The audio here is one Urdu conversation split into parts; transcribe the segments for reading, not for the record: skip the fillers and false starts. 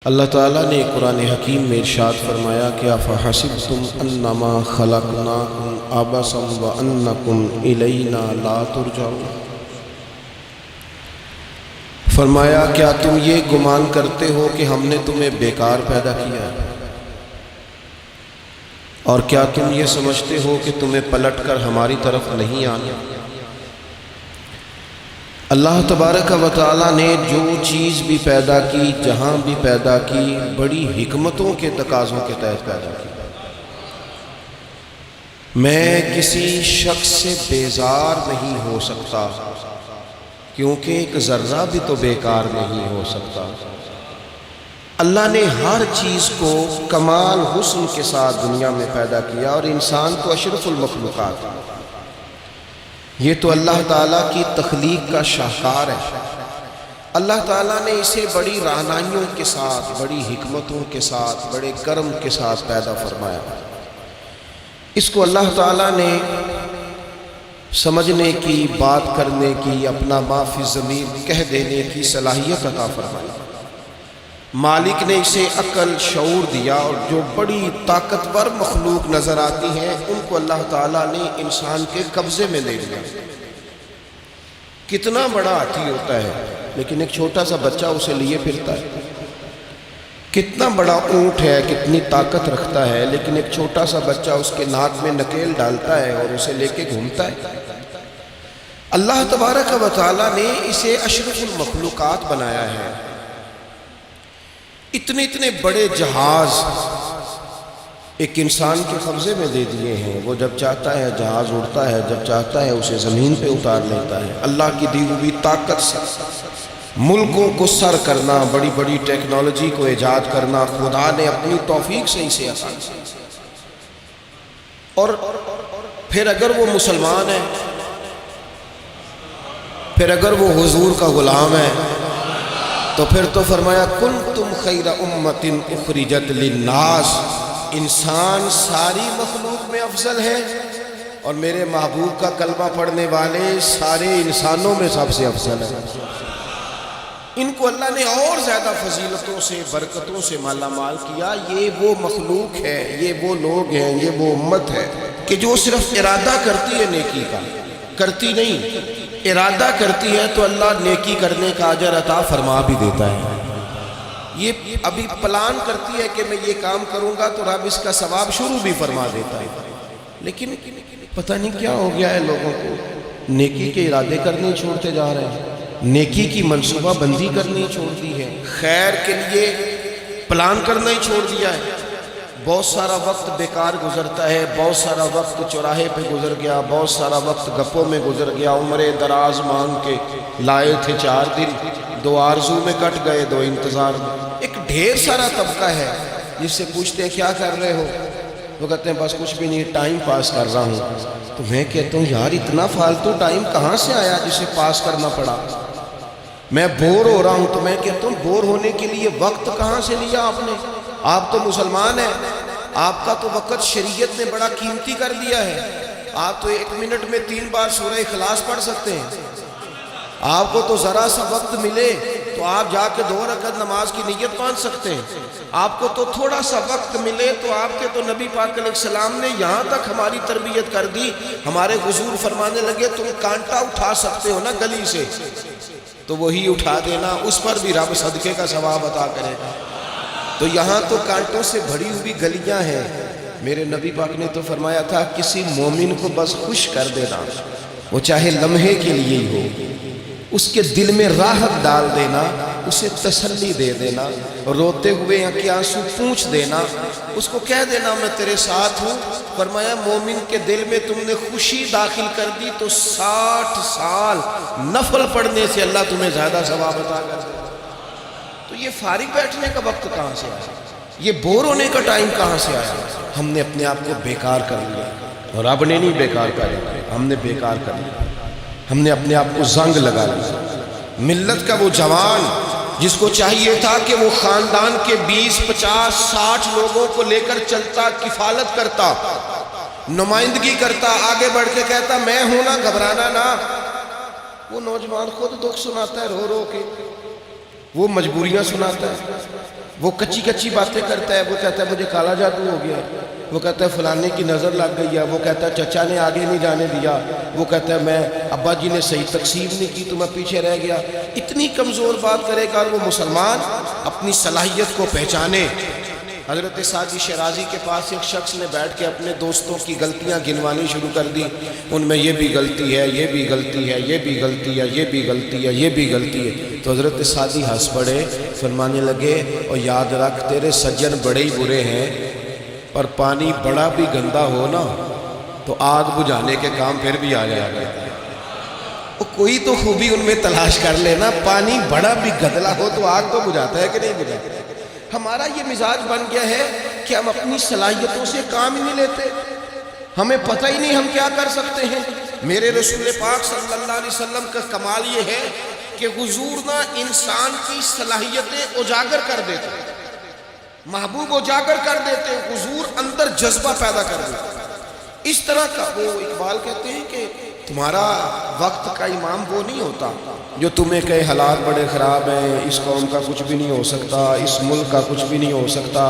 اللہ تعالیٰ نے قرآن حکیم میں ارشاد فرمایا کہ افحسبتم انما خلقناکم عبثا وانکم الینا لا ترجعون، فرمایا کیا تم یہ گمان کرتے ہو کہ ہم نے تمہیں بیکار پیدا کیا ہے، اور کیا تم یہ سمجھتے ہو کہ تمہیں پلٹ کر ہماری طرف نہیں آنا؟ اللہ تبارک و تعالیٰ نے جو چیز بھی پیدا کی، جہاں بھی پیدا کی، بڑی حکمتوں کے تقاضوں کے تحت پیدا کی۔ میں کسی شخص سے بیزار نہیں ہو سکتا، کیونکہ ایک ذرہ بھی تو بیکار نہیں ہو سکتا۔ اللہ نے ہر چیز کو کمال حسن کے ساتھ دنیا میں پیدا کیا، اور انسان تو اشرف المخلوقات ہے۔ یہ تو اللہ تعالیٰ کی تخلیق کا شاہکار ہے۔ اللہ تعالیٰ نے اسے بڑی رہنمائیوں کے ساتھ، بڑی حکمتوں کے ساتھ، بڑے کرم کے ساتھ پیدا فرمایا۔ اس کو اللہ تعالیٰ نے سمجھنے کی، بات کرنے کی، اپنا ما فی الضمیر کہہ دینے کی صلاحیت عطا فرمائی۔ مالک نے اسے عقل، شعور دیا، اور جو بڑی طاقتور مخلوق نظر آتی ہیں ان کو اللہ تعالیٰ نے انسان کے قبضے میں لے لیا۔ کتنا بڑا ہاتھی ہوتا ہے لیکن ایک چھوٹا سا بچہ اسے لیے پھرتا ہے۔ کتنا بڑا اونٹ ہے، کتنی طاقت رکھتا ہے، لیکن ایک چھوٹا سا بچہ اس کے ناک میں نکیل ڈالتا ہے اور اسے لے کے گھومتا ہے۔ اللہ تبارک و تعالیٰ نے اسے اشرف المخلوقات بنایا ہے۔ اتنے بڑے جہاز ایک انسان کے قبضے میں دے دیے ہیں۔ وہ جب چاہتا ہے جہاز اڑتا ہے، جب چاہتا ہے اسے زمین پہ اتار لیتا ہے۔ اللہ کی دی ہوئی طاقت سے ملکوں کو سر کرنا، بڑی بڑی ٹیکنالوجی کو ایجاد کرنا، خدا نے اپنی توفیق سے اسے آسان کیا۔ اور پھر اگر وہ مسلمان ہے، پھر اگر وہ حضور کا غلام ہے، تو پھر تو فرمایا کنتم خیر امت اخرجت للناس، انسان ساری مخلوق میں افضل ہے، اور میرے محبوب کا کلمہ پڑھنے والے سارے انسانوں میں سب سے افضل ہے۔ ان کو اللہ نے اور زیادہ فضیلتوں سے، برکتوں سے مالا مال کیا۔ یہ وہ مخلوق ہے، یہ وہ لوگ ہیں، یہ وہ امت ہے کہ جو صرف ارادہ کرتی ہے نیکی کا، کرتی نہیں۔ ارادہ کرتی ہے تو اللہ نیکی کرنے کا اجر عطا فرما بھی دیتا ہے۔ یہ ابھی پلان کرتی ہے کہ میں یہ کام کروں گا تو رب اس کا ثواب شروع بھی فرما دیتا ہے، لیکن پتہ نہیں کیا ہو گیا ہے لوگوں کو، نیکی کے ارادے کرنے چھوڑتے جا رہے ہیں، نیکی کی منصوبہ بندی کرنی چھوڑ دی ہے، خیر کے لیے پلان کرنا ہی چھوڑ دیا ہے۔ بہت سارا وقت بیکار گزرتا ہے، بہت سارا وقت چوراہے پہ گزر گیا، بہت سارا وقت گپوں میں گزر گیا۔ عمریں دراز مانگ کے لائے تھے 4 دن، 2 آرزو میں کٹ گئے، 2 انتظار میں۔ ایک ڈھیر سارا طبقہ ہے جس سے پوچھتے ہیں کیا کر رہے ہو، وہ کہتے ہیں بس کچھ بھی نہیں، ٹائم پاس کر رہا ہوں۔ تو میں کہتا ہوں یار اتنا فالتو ٹائم کہاں سے آیا جسے پاس کرنا پڑا؟ میں بور ہو رہا ہوں، تو میں کہتا ہوں بور ہونے کے لیے وقت کہاں سے لیا آپ نے؟ آپ تو مسلمان ہیں، آپ کا تو وقت شریعت نے بڑا قیمتی کر دیا ہے۔ آپ تو 1 منٹ میں 3 بار سورہ اخلاص پڑھ سکتے ہیں۔ آپ کو تو ذرا سا وقت ملے تو آپ جا کے 2 رکعت نماز کی نیت باندھ سکتے ہیں۔ آپ کو تو تھوڑا سا وقت ملے تو آپ کے تو نبی پاک علیہ السلام نے یہاں تک ہماری تربیت کر دی، ہمارے حضور فرمانے لگے تم کانٹا اٹھا سکتے ہو نا گلی سے، تو وہی اٹھا دینا، اس پر بھی رب صدقے کا ثواب عطا کرے گا۔ تو یہاں تو کانٹوں سے بھری ہوئی گلیاں ہیں۔ میرے نبی پاک نے تو فرمایا تھا کسی مومن کو بس خوش کر دینا، وہ چاہے لمحے کے لیے ہی ہو، اس کے دل میں راحت ڈال دینا، اسے تسلی دے دینا، روتے ہوئے آنکھ آنسو پوچھ دینا، اس کو کہہ دینا میں تیرے ساتھ ہوں۔ فرمایا مومن کے دل میں تم نے خوشی داخل کر دی تو 60 سال نفل پڑھنے سے اللہ تمہیں زیادہ ثواب عطا کر دے۔ تو یہ فارغ بیٹھنے کا وقت کہاں سے آیا؟ یہ بور ہونے کا ٹائم کہاں سے آیا؟ ہم نے اپنے آپ کو بیکار کر لیا، اور رب نے نہیں بیکار کر لیا، ہم نے بیکار کر لیا۔ ہم نے اپنے آپ کو زنگ لگا لیا۔ ملت کا وہ جوان جس کو چاہیے تھا کہ وہ خاندان کے 20 50 60 لوگوں کو لے کر چلتا، کفالت کرتا، نمائندگی کرتا، آگے بڑھ کے کہتا میں ہوں نا، گھبرانا نہ، وہ نوجوان خود دکھ سناتا ہے رو رو کے، وہ مجبوریاں سناتا ہے، وہ کچی کچی باتیں کرتا ہے، وہ کہتا ہے مجھے کالا جادو ہو گیا، وہ کہتا ہے فلانے کی نظر لگ گئی ہے، وہ کہتا ہے چچا نے آگے نہیں جانے دیا، وہ کہتا ہے میں ابا جی نے صحیح تقسیم نہیں کی تو میں پیچھے رہ گیا۔ اتنی کمزور بات کرے گا، اور وہ مسلمان اپنی صلاحیت کو پہچانے۔ حضرت سعدی شیرازی کے پاس ایک شخص نے بیٹھ کے اپنے دوستوں کی غلطیاں گنوانی شروع کر دی، ان میں یہ بھی غلطی ہے، یہ بھی غلطی ہے، یہ بھی غلطی ہے، یہ بھی غلطی ہے، یہ بھی غلطی ہے۔ تو حضرت سعدی ہنس پڑے، فرمانے لگے اور یاد رکھ تیرے سجن بڑے ہی برے ہیں، پر پانی بڑا بھی گندا ہو نا تو آگ بجھانے کے کام پھر بھی آ جائے گا۔ کوئی تو خوبی ان میں تلاش کر لینا، پانی بڑا بھی گدلا ہو تو آگ تو بجھاتا ہے کہ نہیں بجھاتا۔ ہمارا یہ مزاج بن گیا ہے کہ ہم اپنی صلاحیتوں سے کام ہی نہیں لیتے، ہمیں پتہ ہی نہیں ہم کیا کر سکتے ہیں۔ میرے رسول پاک صلی اللہ علیہ وسلم کا کمال یہ ہے کہ حضور نہ انسان کی صلاحیتیں اجاگر کر دیتے، محبوب اجاگر کر دیتے، حضور اندر جذبہ پیدا کر دیتے۔ اس طرح کا وہ اقبال کہتے ہیں کہ تمہارا وقت کا امام وہ نہیں ہوتا جو تمہیں کہے حالات بڑے خراب ہیں، اس قوم کا کچھ بھی نہیں ہو سکتا، اس ملک کا کچھ بھی نہیں ہو سکتا،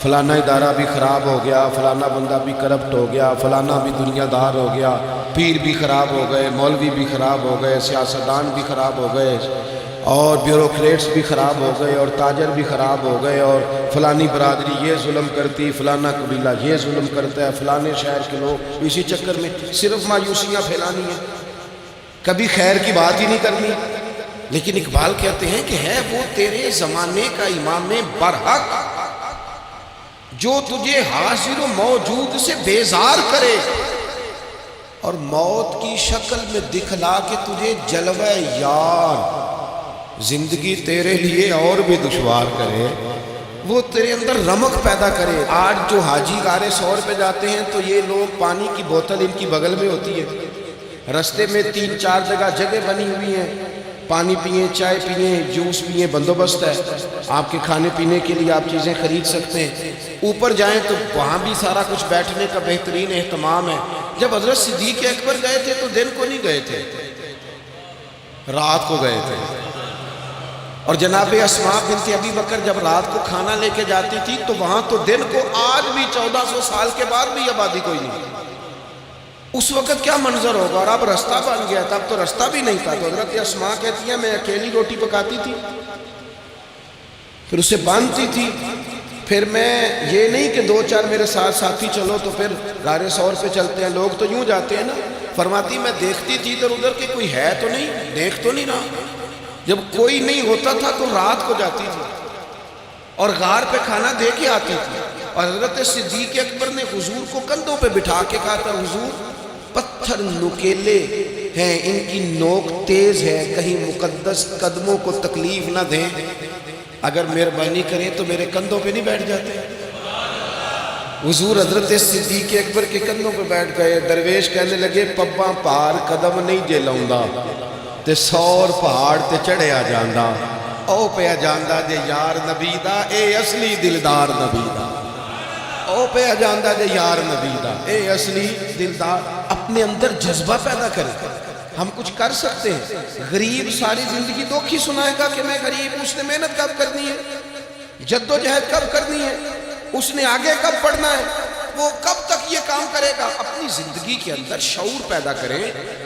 فلانا ادارہ بھی خراب ہو گیا، فلانا بندہ بھی کرپٹ ہو گیا، فلانا بھی دنیا دار ہو گیا، پیر بھی خراب ہو گئے، مولوی بھی خراب ہو گئے، سیاستدان بھی خراب ہو گئے، اور بیوروکریٹس بھی خراب ہو گئے، اور تاجر بھی خراب ہو گئے، اور فلانی برادری یہ ظلم کرتی، فلانا قبیلہ یہ ظلم کرتا ہے، فلانے شہر کے لوگ، اسی چکر میں صرف مایوسیاں پھیلانی ہیں، کبھی خیر کی بات ہی نہیں کرنی۔ لیکن اقبال کہتے ہیں کہ ہے وہ تیرے زمانے کا امام برحق جو تجھے حاضر و موجود سے بیزار کرے اور موت کی شکل میں دکھلا کے تجھے جلوہ یار زندگی تیرے لیے اور بھی دشوار کرے، وہ تیرے اندر رمق پیدا کرے۔ آج جو حاجی غار سور پہ جاتے ہیں تو یہ لوگ پانی کی بوتل ان کی بغل میں ہوتی ہے، رستے میں 3-4 جگہ بنی ہوئی ہیں، پانی پئیں، چائے پئیں، جوس پئیں، بندوبست ہے، آپ کے کھانے پینے کے لیے آپ چیزیں خرید سکتے ہیں۔ اوپر جائیں تو وہاں بھی سارا کچھ بیٹھنے کا بہترین اہتمام ہے۔ جب حضرت صدیق اکبر گئے تھے تو دن کو نہیں گئے تھے، رات کو گئے تھے، اور جناب اسماء بنت ابی بکر جب رات کو کھانا لے کے جاتی تھی تو وہاں تو دن کو آج بھی 1400 سال کے بعد بھی آبادی کوئی نہیں۔ اس وقت کیا منظر ہوگا، اور اب رستہ بن گیا تھا، اب تو رستہ بھی نہیں تھا۔ تو حضرت اسماء کہتی ہیں میں اکیلی روٹی پکاتی تھی، پھر اسے باندھتی تھی، پھر میں یہ نہیں کہ 2-4 میرے ساتھ ساتھی چلو تو پھر غار سور پہ چلتے ہیں، لوگ تو یوں جاتے ہیں نا۔ فرماتی میں دیکھتی تھی ادھر ادھر کہ کوئی ہے تو نہیں، دیکھ تو نہیں رہا۔ جب کوئی نہیں ہوتا تھا تو رات کو جاتی تھی اور غار پہ کھانا دے کے آتی تھی، اور حضرت صدیق اکبر نے حضور کو کندھوں پہ بٹھا کے کہا تھا حضور پتھر نکیلے ہیں، ان کی نوک تیز ہے، کہیں مقدس قدموں کو تکلیف نہ دیں، اگر مہربانی کریں تو میرے کندھوں پہ نہیں بیٹھ جاتے۔ حضور حضرت صدیق اکبر کے کندھوں پہ بیٹھ گئے۔ درویش کہنے لگے پباں پار قدم نہیں جے لاؤندا تے 100 پہاڑ تے چڑھیا جاندا، او پیا جاندا جے یار نبی دا، اے اصلی دلدار نبی دا، او پیا جاندا جے یار نبی دا، اے اصلی دلدار۔ اپنے اندر جذبہ پیدا کرے، ہم کچھ کر سکتے ہیں۔ غریب ساری زندگی دکھ ہی سنائے گا کہ میں غریب ہوں، اس نے محنت کب کرنی ہے، جد و جہد کب کرنی ہے، اس نے آگے کب پڑھنا ہے، وہ کب تک یہ کام کرے گا۔ اپنی زندگی کے اندر شعور پیدا کریں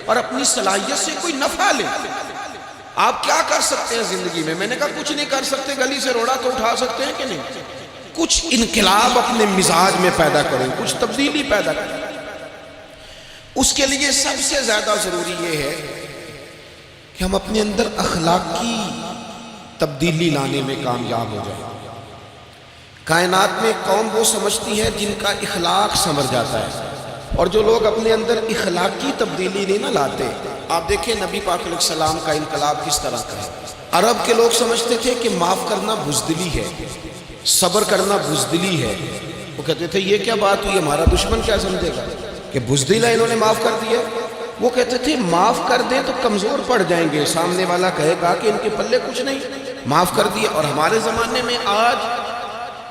اور اپنی صلاحیت سے کوئی نفع لیں۔ آپ کیا کر سکتے ہیں زندگی میں؟ میں نے کہا کچھ نہیں کر سکتے، گلی سے روڑا تو اٹھا سکتے ہیں کہ نہیں؟ کچھ انقلاب اپنے مزاج میں پیدا کریں، کچھ تبدیلی پیدا کریں۔ اس کے لیے سب سے زیادہ ضروری یہ ہے کہ ہم اپنے اندر اخلاقی تبدیلی لانے میں کامیاب ہو جائیں۔ کائنات میں قوم وہ سمجھتی ہے جن کا اخلاق سنور جاتا ہے، اور جو لوگ اپنے اندر اخلاقی تبدیلی نہیں نہ لاتے، آپ دیکھیں نبی پاک علیہ السلام کا انقلاب کس طرح کا ہے۔ عرب کے لوگ سمجھتے تھے کہ معاف کرنا بزدلی ہے، صبر کرنا بزدلی ہے۔ وہ کہتے تھے یہ کیا بات ہوئی، ہمارا دشمن کیا سمجھے گا کہ بزدل ہے، انہوں نے معاف کر دیا۔ وہ کہتے تھے معاف کر دیں تو کمزور پڑ جائیں گے، سامنے والا کہے گا کہ ان کے پلے کچھ نہیں، معاف کر دیا۔ اور ہمارے زمانے میں آج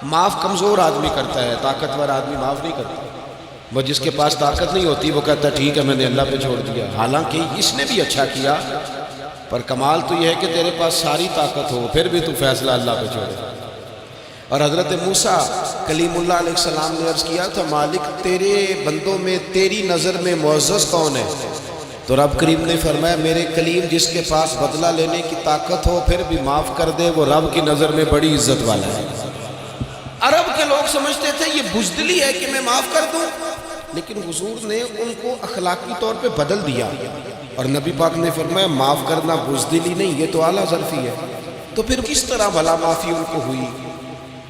معاف کمزور آدمی کرتا ہے، طاقتور آدمی معاف نہیں کرتا۔ وہ جس کے پاس طاقت نہیں ہوتی وہ کہتا ہے ٹھیک ہے میں نے اللہ پہ چھوڑ دیا، حالانکہ اس نے بھی اچھا کیا، پر کمال تو یہ ہے کہ تیرے پاس ساری طاقت ہو پھر بھی تو فیصلہ اللہ پہ چھوڑے۔ اور حضرت موسیٰ کلیم اللہ علیہ السلام نے عرض کیا تھا مالک تیرے بندوں میں تیری نظر میں معزز کون ہے؟ تو رب کریم نے فرمایا میرے کلیم جس کے پاس بدلہ لینے کی طاقت ہو پھر بھی معاف کر دے وہ رب کی نظر میں بڑی عزت والا ہے۔ عرب کے لوگ سمجھتے تھے یہ بزدلی ہے کہ میں معاف کر دوں، لیکن حضور نے ان کو اخلاقی طور پہ بدل دیا، اور نبی پاک نے فرمایا معاف کرنا بزدلی نہیں، یہ تو اعلیٰ ظرفی ہے۔ تو پھر کس طرح بھلا معافی ان کو ہوئی؟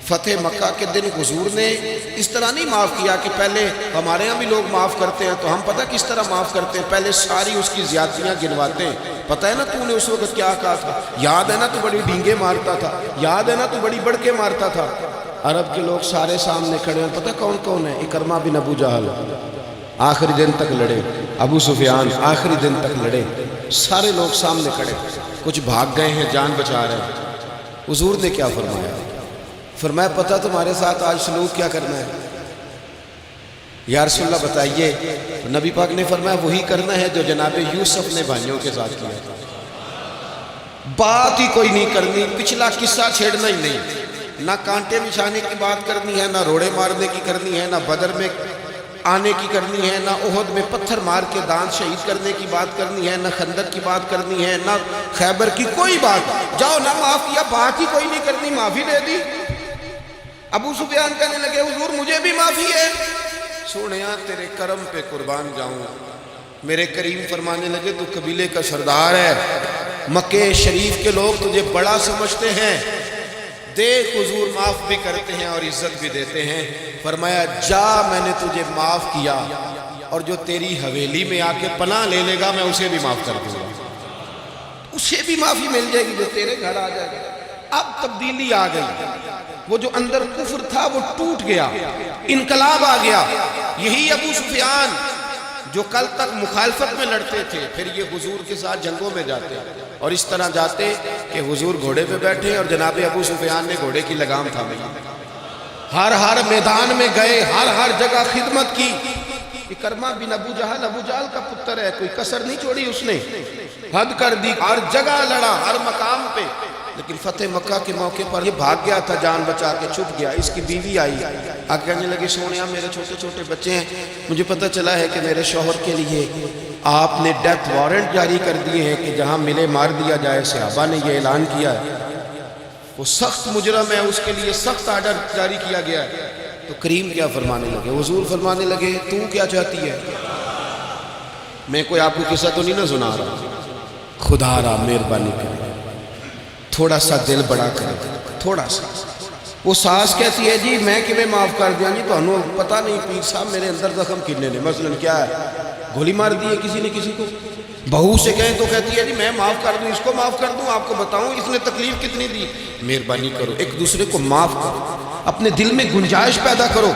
فتح مکہ کے دن حضور نے اس طرح نہیں معاف کیا کہ پہلے ہمارے ہاں بھی لوگ معاف کرتے ہیں تو ہم پتہ کس طرح معاف کرتے ہیں، پہلے ساری اس کی زیادتیاں گنواتے ہیں۔ پتہ ہے نا تو نے اس وقت کیا کہا تھا، یاد ہے نا تو بڑی ڈینگے مارتا تھا، یاد ہے نا تو بڑی بڑھ کے مارتا تھا۔ عرب کے لوگ سارے سامنے کھڑے ہیں، پتہ کون کون ہے؟ اکرمہ بن ابو جہل آخری دن تک لڑے، ابو سفیان آخری دن تک لڑے، سارے لوگ سامنے کھڑے، کچھ بھاگ گئے ہیں جان بچا رہے ہیں۔ حضور نے کیا فرمایا؟ فرمایا پتہ تمہارے ساتھ آج سلوک کیا کرنا ہے؟ یا رسول اللہ بتائیے۔ نبی پاک نے فرمایا وہی کرنا ہے جو جناب یوسف نے بھائیوں کے ساتھ کیا، بات ہی کوئی نہیں کرنی، پچھلا قصہ چھیڑنا ہی نہیں، نہ کانٹے بچھانے کی بات کرنی ہے، نہ روڑے مارنے کی کرنی ہے، نہ بدر میں آنے کی کرنی ہے، نہ احد میں پتھر مار کے دانت شہید کرنے کی بات کرنی ہے، نہ خندق کی بات کرنی ہے، نہ خیبر کی کوئی بات۔ جاؤ نہ معاف کیا، بات ہی کوئی نہیں کرنی، معافی دے دی۔ ابو سفیان کہنے لگے حضور مجھے بھی معافی ہے۔ سونیا تیرے کرم پہ قربان جاؤں۔ میرے کریم فرمانے لگے تو قبیلے کا سردار ہے، مکہ شریف کے لوگ تجھے بڑا سمجھتے ہیں، دیکھ حضور معاف بھی کرتے ہیں اور عزت بھی دیتے ہیں۔ فرمایا جا میں نے تجھے معاف کیا، اور جو تیری حویلی میں آ کے پناہ لے لے گا میں اسے بھی معاف کر دوں گا، اسے بھی معافی مل جائے گی جو تیرے گھر آ جائے گا۔ اب تبدیلی آ گئی، وہ جو اندر کفر تھا وہ ٹوٹ گیا، انقلاب آ گیا۔ یہی ابو سفیان جو کل تک مخالفت میں لڑتے تھے پھر یہ حضور کے ساتھ جنگوں میں جاتے، اور اس طرح جاتے کہ حضور گھوڑے پہ بیٹھے اور جناب ابو سفیان نے گھوڑے کی لگام تھامی، ہر میدان میں گئے، ہر جگہ خدمت کی۔ اکرمہ بن ابو جہل کا پتر ہے، کوئی کسر نہیں چھوڑی اس نے، حد کر دی، ہر جگہ لڑا، ہر مقام پہ۔ لیکن فتح مکہ کے موقع پر یہ بھاگ گیا تھا، جان بچا کے چھپ گیا۔ اس کی بیوی آئی، آگے کہنے لگی سونیا میرے چھوٹے چھوٹے بچے ہیں، مجھے پتہ چلا ہے کہ میرے شوہر کے لیے آپ نے ڈیتھ وارنٹ جاری کر دیے ہیں کہ جہاں ملے مار دیا جائے۔ صحابہ نے یہ اعلان کیا ہے، وہ سخت مجرم ہے، اس کے لیے سخت آرڈر جاری کیا گیا ہے۔ تو کریم کیا فرمانے لگے؟ حضور فرمانے لگے تو کیا چاہتی ہے؟ میں کوئی آپ کو قصہ تو نہیں نہ سنا رہا، خدا را مہربانی کرے تھوڑا سا دل بڑا کرے، تھوڑا سا۔ وہ ساس کہتی ہے جی میں کیویں معاف کر دیا جی، تو انہوں پتہ نہیں پیر صاحب میرے اندر زخم کنے نے، مثلا کیا ہے، گولی مار دی ہے کسی نے کسی کو۔ بہو سے کہیں تو کہتی ہے جی میں معاف کر دوں، اس کو معاف کر دوں، آپ کو بتاؤں اس نے تکلیف کتنی دی۔ مہربانی کرو ایک دوسرے کو معاف کرو، اپنے دل میں گنجائش پیدا کرو۔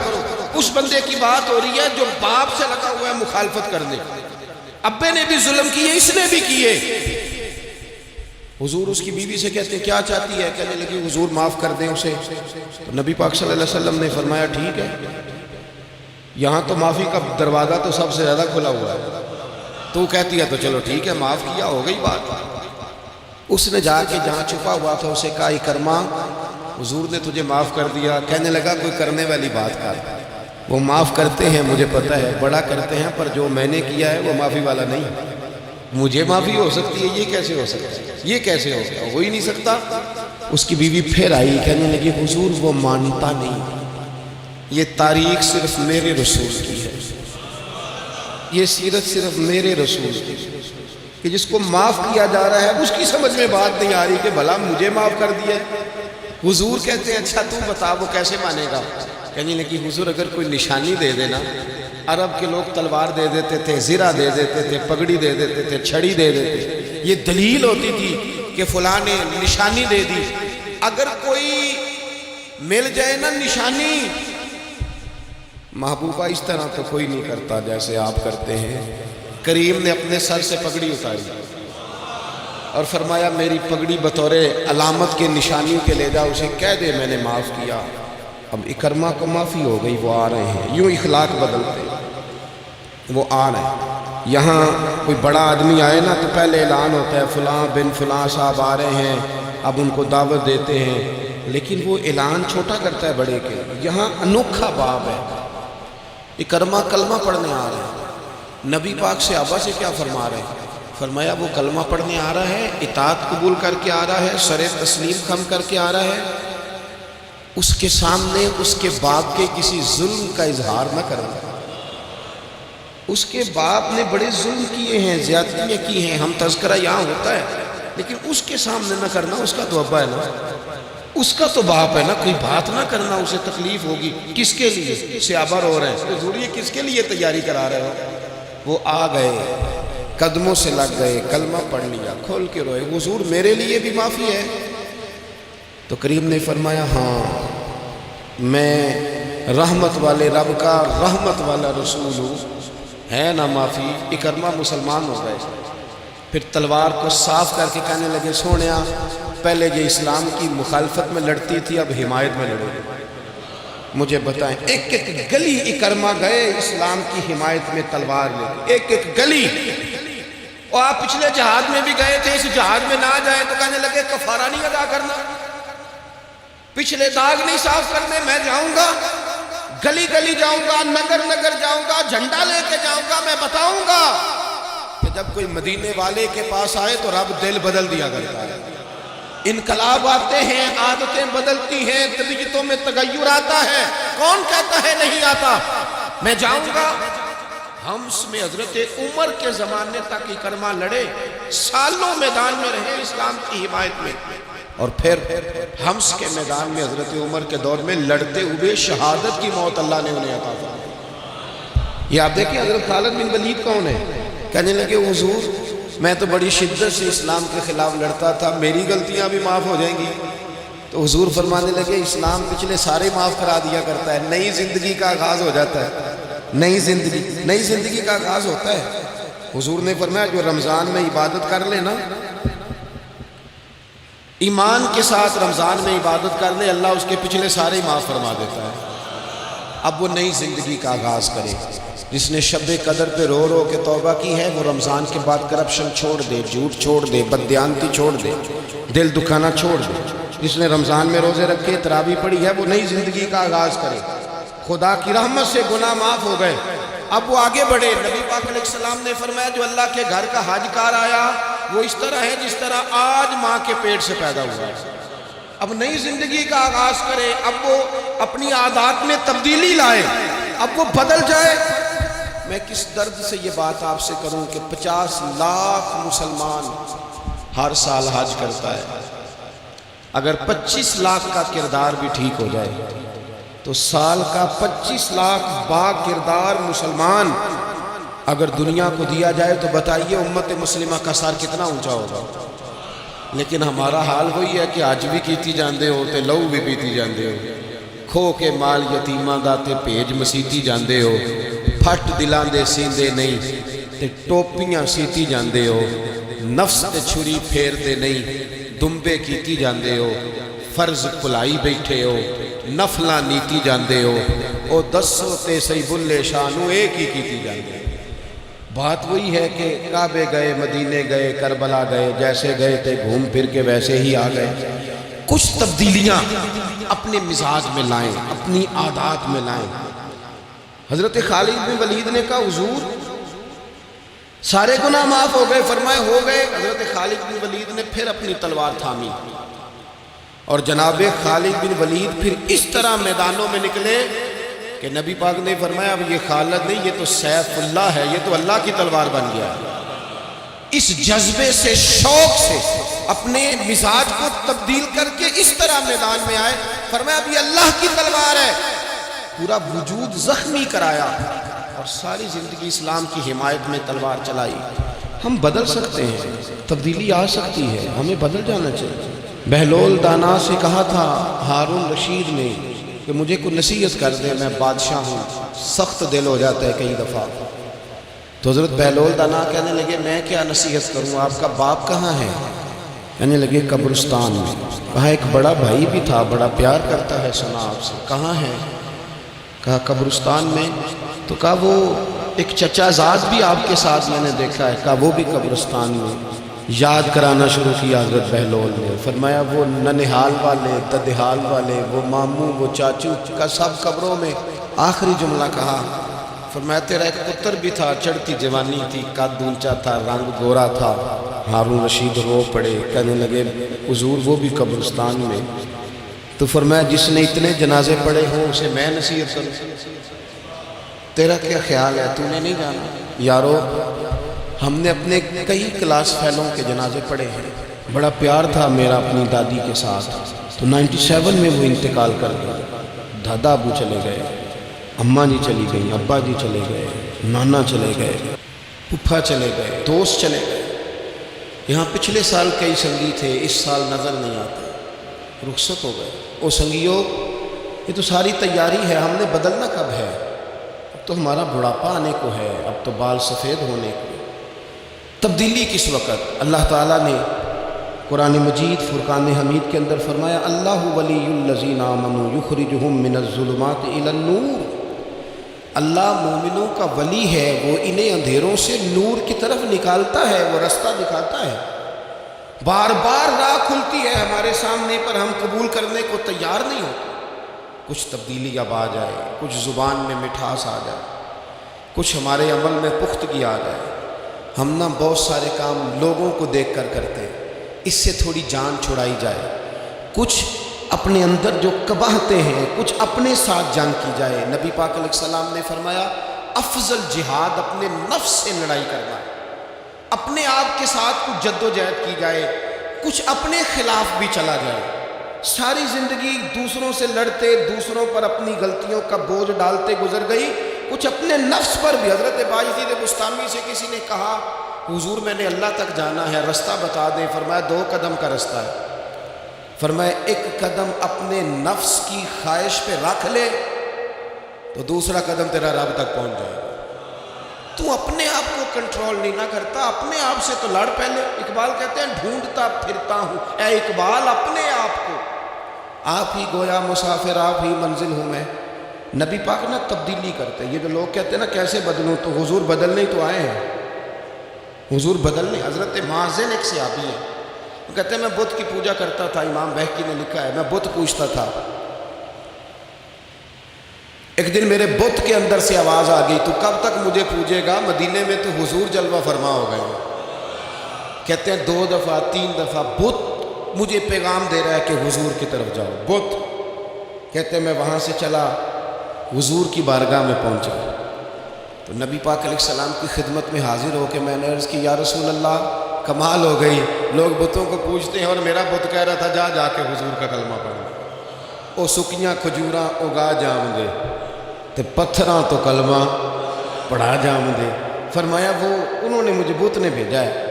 اس بندے کی بات ہو رہی ہے جو باپ سے لگا ہوا ہے مخالفت کرنے، ابے نے بھی ظلم کیے، اس نے بھی کیے۔ حضور اس کی بیوی سے کہتے ہیں کیا چاہتی ہے؟ کہنے لگی حضور معاف کر دیں اسے۔ تو نبی پاک صلی اللہ علیہ وسلم نے فرمایا ٹھیک ہے، یہاں تو معافی کا دروازہ تو سب سے زیادہ کھلا ہوا ہے، تو کہتی ہے تو چلو ٹھیک ہے معاف کیا، ہو گئی بات۔ اس نے جا کے جہاں چھپا ہوا تھا اسے کہا اکرمہ حضور نے تجھے معاف کر دیا۔ کہنے لگا کوئی کرنے والی بات کر، وہ معاف کرتے ہیں مجھے پتہ ہے، بڑا کرتے ہیں، پر جو میں نے کیا ہے وہ معافی والا نہیں۔ مجھے معافی ہو سکتی ہے، یہ کیسے ہو سکتا ہے، یہ کیسے ہو سکتا ہے، ہو ہی نہیں سکتا۔ اس کی بیوی پھر آئی، کہنے لگی حضور وہ مانتا نہیں، یہ تاریخ صرف میرے رسول کی ہے، یہ سیرت صرف میرے رسول کی، کہ جس کو معاف کیا جا رہا ہے اس کی سمجھ میں بات نہیں آ رہی کہ بھلا مجھے معاف کر دیا۔ حضور کہتے ہیں اچھا تو بتا وہ کیسے مانے گا؟ کہنے لگی حضور اگر کوئی نشانی دے دینا، عرب کے لوگ تلوار دے دیتے تھے، زرہ دے دیتے تھے، پگڑی دے دیتے تھے، چھڑی دے دیتے، یہ دلیل ہوتی تھی کہ فلاں نے نشانی دے دی۔ اگر کوئی مل جائے نا نشانی، محبوبہ اس طرح تو کوئی نہیں کرتا جیسے آپ کرتے ہیں۔ کریم نے اپنے سر سے پگڑی اتاری اور فرمایا میری پگڑی بطور علامت کے نشانی کے لے جا، اسے کہہ دے میں نے معاف کیا۔ اب اکرمہ کو معافی ہو گئی، وہ آ رہے ہیں، یوں اخلاق بدلتے وہ آ رہے ہیں۔ یہاں کوئی بڑا آدمی آئے نا تو پہلے اعلان ہوتا ہے فلاں بن فلاں صاحب آ رہے ہیں، اب ان کو دعوت دیتے ہیں، لیکن وہ اعلان چھوٹا کرتا ہے بڑے کے۔ یہاں انوکھا باب ہے۔ اکرمہ کلمہ پڑھنے آ رہے ہیں، نبی پاک صحابہ سے کیا فرما رہے ہیں؟ فرمایا وہ کلمہ پڑھنے آ رہا ہے، اطاعت قبول کر کے آ رہا ہے، سر تسلیم خم کر کے آ رہا ہے، اس کے سامنے اس کے باپ کے کسی ظلم کا اظہار نہ کرنا۔ اس کے باپ نے بڑے ظلم کیے ہیں، زیادتیاں کی ہیں، ہم تذکرہ یہاں ہوتا ہے، لیکن اس کے سامنے نہ کرنا، اس کا تو ابا ہے نا، اس کا تو باپ ہے نا، کوئی بات نہ کرنا، اسے تکلیف ہوگی۔ کس کے لیے؟ صحابہ رو رہے ہیں، حضور یہ کس کے لیے تیاری کرا رہے ہو؟ وہ آ گئے، قدموں سے لگ گئے، کلمہ پڑھ لیا، کھول کے روئے، حضور میرے لیے بھی معافی ہے؟ تو کریم نے فرمایا ہاں، میں رحمت والے رب کا رحمت والا رسول ہوں، ہے نا معافی۔ اکرمہ مسلمان ہو گئے، پھر تلوار کو صاف کر کے کہنے لگے سونیا پہلے یہ اسلام کی مخالفت میں لڑتی تھی، اب حمایت میں لڑے گی، مجھے بتائیں۔ ایک ایک گلی اکرمہ گئے اسلام کی حمایت میں تلوار لے کے، ایک ایک گلی۔ اور آپ پچھلے جہاد میں بھی گئے تھے، اس جہاد میں نہ جائیں تو کہنے لگے کفارہ نہیں ادا کرنا، پچھلے داغ نہیں صاف کرنے، میں جاؤں گا، گلی گلی جاؤں گا، نگر نگر جاؤں گا، جھنڈا لے کے جاؤں گا، میں بتاؤں گا کہ جب کوئی مدینے والے کے پاس آئے تو رب دل بدل دیا کرتا ہے۔ انقلاب آتے ہیں، عادتیں بدلتی ہیں، طبیعتوں میں تغیر آتا ہے، کون کہتا ہے نہیں آتا؟ میں جاؤں گا۔ ہمس میں حضرت عمر کے زمانے تک اکرمہ لڑے، سالوں میدان میں رہے اسلام کی حمایت میں، اور پھر ہمس کے میدان میں حضرت عمر کے دور میں لڑتے ہوئے شہادت کی موت اللہ نے انہیں عطا فرمائی۔ یہ آپ دیکھیں حضرت خالد بن ولید کون ہے؟ کہنے لگے حضور میں تو بڑی شدت سے اسلام کے خلاف لڑتا تھا، میری غلطیاں بھی معاف ہو جائیں گی؟ تو حضور فرمانے لگے اسلام پچھلے سارے معاف کرا دیا کرتا ہے، نئی زندگی کا آغاز ہو جاتا ہے، نئی زندگی کا آغاز ہوتا ہے۔ حضور نے فرمایا جو رمضان میں عبادت کر لے نا، ایمان کے ساتھ رمضان میں عبادت کر لے، اللہ اس کے پچھلے سارے معاف فرما دیتا ہے۔ اب وہ نئی زندگی کا آغاز کرے۔ جس نے شب قدر پہ رو رو کے توبہ کی ہے، وہ رمضان کے بعد کرپشن چھوڑ دے، جھوٹ چھوڑ دے، بددیانتی چھوڑ دے، دل دکھانا چھوڑ دے۔ جس نے رمضان میں روزے رکھے، تراویح پڑھی ہے، وہ نئی زندگی کا آغاز کرے۔ خدا کی رحمت سے گناہ معاف ہو گئے، اب وہ آگے بڑھے۔ نبی پاک علیہ السلام نے فرمایا جو اللہ کے گھر کا حج کار آیا وہ اس طرح ہے جس طرح آج ماں کے پیٹ سے پیدا ہوا ہے۔ اب نئی زندگی کا آغاز کرے، اب وہ اپنی عادات میں تبدیلی لائے، اب وہ بدل جائے۔ میں کس درد سے یہ بات آپ سے کروں کہ 50 لاکھ مسلمان ہر سال حج کرتا ہے، اگر 25 لاکھ کا کردار بھی ٹھیک ہو جائے تو سال کا 25 لاکھ با کردار مسلمان اگر دنیا کو دیا جائے تو بتائیے امت مسلمہ کا سر کتنا اونچا ہوگا۔ لیکن ہمارا حال وہی ہے کہ آج بھی کیتی جاندے ہو تے لہو بھی پیتی جاندے ہو، کھو کے مال یتیماں دا تے بھیج مسیتی جاندے ہو، پھٹ دلاں دے سیندے نہیں تے ٹوپیاں سیتی جاندے ہو، نفس تے چھری پھیر دے نہیں دمبے کیتی جاندے ہو، فرض بھلائی بیٹھے ہو، نفلاں نیتی جاندے ہو، او دسو تے سی بلے شانو ایک ہی کیتی جاندے ہو۔ بات وہی ہے کہ کعبے گئے، مدینے گئے، کربلا گئے، جیسے گئے تھے گھوم پھر کے ویسے ہی آ گئے۔ کچھ تبدیلیاں اپنے مزاج میں لائیں، اپنی عادات میں لائیں۔ حضرت خالد بن ولید نے کہا حضور سارے گناہ معاف ہو گئے؟ فرمائے ہو گئے۔ حضرت خالد بن ولید نے پھر اپنی تلوار تھامی اور جناب خالد بن ولید پھر اس طرح میدانوں میں نکلے کہ نبی پاک نے فرمایا اب یہ خالد نہیں، یہ تو سیف اللہ ہے، یہ تو اللہ کی تلوار بن گیا۔ اس جذبے سے، شوق سے اپنے مزاج کو تبدیل کر کے اس طرح میدان میں آئے، فرمایا اب یہ اللہ کی تلوار ہے۔ پورا وجود زخمی کرایا اور ساری زندگی اسلام کی حمایت میں تلوار چلائی۔ ہم بدل سکتے ہیں، تبدیلی آ سکتی ہے، ہمیں بدل جانا چاہیے۔ بہلول دانا سے کہا تھا ہارون رشید نے کہ مجھے کوئی نصیحت کر دے، میں بادشاہ ہوں، سخت دل ہو جاتا ہے کئی دفعہ۔ تو حضرت بہلول دانا کہنے لگے میں کیا نصیحت کروں، آپ کا باپ کہاں ہے؟ کہنے لگے قبرستان میں۔ کہا ایک بڑا بھائی بھی تھا، بڑا پیار کرتا ہے، سنا آپ سے، کہاں ہے؟ کہا قبرستان میں۔ تو کہا وہ ایک چچا زاد بھی آپ کے ساتھ میں نے دیکھا ہے، کہا وہ بھی قبرستان میں۔ یاد کرانا شروع کیا حضرت بہلول نے، فرمایا وہ ننہال والے، ددہال والے، وہ ماموں، وہ چاچو کا سب قبروں میں آخری جملہ کہا، فرمایا تیرا ایک پتر بھی تھا، چڑھتی جوانی تھی، قد اونچا تھا، رنگ گورا تھا۔ ہارون رشید رو پڑے، کہنے لگے حضور وہ بھی قبرستان میں، تو فرمایا جس نے اتنے جنازے پڑے ہوں اسے میں نصیحت کروں، تیرا کیا خیال ہے، تو نے نہیں جانا؟ یارو ہم نے اپنے کئی کلاس فیلوں کے جنازے پڑھے ہیں، بڑا پیار تھا میرا اپنی دادی کے ساتھ، تو 97 میں وہ انتقال کر گئے، دادا ابو چلے گئے، اماں جی چلی گئیں، ابا جی چلے گئے، نانا چلے گئے، پھپھا چلے گئے، دوست چلے گئے۔ یہاں پچھلے سال کئی سنگی تھے، اس سال نظر نہیں آتے، رخصت ہو گئے۔ او سنگیو، یہ تو ساری تیاری ہے، ہم نے بدلنا کب ہے؟ اب تو ہمارا بڑھاپا آنے کو ہے، اب تو بال سفید ہونے کو۔ تبدیلی کس وقت؟ اللہ تعالیٰ نے قرآن مجید فرقان حمید کے اندر فرمایا اللہ ولی الذین آمنوا یخرجہم من الظلمات الی النور، اللہ مومنوں کا ولی ہے، وہ انہیں اندھیروں سے نور کی طرف نکالتا ہے، وہ رستہ دکھاتا ہے۔ بار بار راہ کھلتی ہے ہمارے سامنے، پر ہم قبول کرنے کو تیار نہیں ہوتے۔ کچھ تبدیلی اب آ جائے، کچھ زبان میں مٹھاس آ جائے، کچھ ہمارے عمل میں پختگی آ جائے۔ ہم نہ بہت سارے کام لوگوں کو دیکھ کر کرتے، اس سے تھوڑی جان چھڑائی جائے۔ کچھ اپنے اندر جو قباہتیں ہیں، کچھ اپنے ساتھ جنگ کی جائے۔ نبی پاک علیہ السلام نے فرمایا افضل جہاد اپنے نفس سے لڑائی کرنا ہے، اپنے آپ کے ساتھ کچھ جد و جہد کی جائے، کچھ اپنے خلاف بھی چلا جائے۔ ساری زندگی دوسروں سے لڑتے، دوسروں پر اپنی غلطیوں کا بوجھ ڈالتے گزر گئی، کچھ اپنے نفس پر بھی۔ حضرت باجید بستامی سے کسی نے کہا حضور میں نے اللہ تک جانا ہے، رستہ بتا دیں۔ فرمایا 2 قدم کا رستہ ہے، فرمایا 1 قدم اپنے نفس کی خواہش پہ رکھ لے تو دوسرا قدم تیرا رب تک پہنچ جائے گا۔ تو اپنے آپ کو کنٹرول نہیں نہ کرتا، اپنے آپ سے تو لڑ پہلے۔ اقبال کہتے ہیں ڈھونڈتا پھرتا ہوں اے اقبال اپنے آپ کو، آپ ہی گویا مسافر، آپ ہی منزل ہوں میں۔ نبی پاک نہ تبدیلی کرتے۔ یہ جو لوگ کہتے ہیں نا کیسے بدلوں، تو حضور بدلنے ہی تو آئے ہیں، حضور بدلنے۔ حضرت مازن ایک صحابی ہے، وہ کہتے ہیں میں بت کی پوجا کرتا تھا، امام بہقی نے لکھا ہے، میں بت پوجتا تھا۔ ایک دن میرے بت کے اندر سے آواز آ گئی تو کب تک مجھے پوجے گا، مدینے میں تو حضور جلوہ فرما ہو گئے۔ کہتے ہیں 2 دفعہ 3 دفعہ بت مجھے پیغام دے رہا ہے کہ حضور کی طرف جاؤ۔ بت کہتے ہیں میں وہاں سے چلا، حضور کی بارگاہ میں پہنچا تو نبی پاک علیہ السلام کی خدمت میں حاضر ہو کے میں نے عرض کی یا رسول اللہ کمال ہو گئی، لوگ بتوں کو پوجتے ہیں اور میرا بت کہہ رہا تھا جا جا کے حضور کا کلمہ پڑھنا۔ او سکیاں کھجوراں اگا جام دے تے پتھراں تو کلمہ پڑھا جام دے۔ فرمایا وہ انہوں نے مجھے بت نے بھیجا ہے۔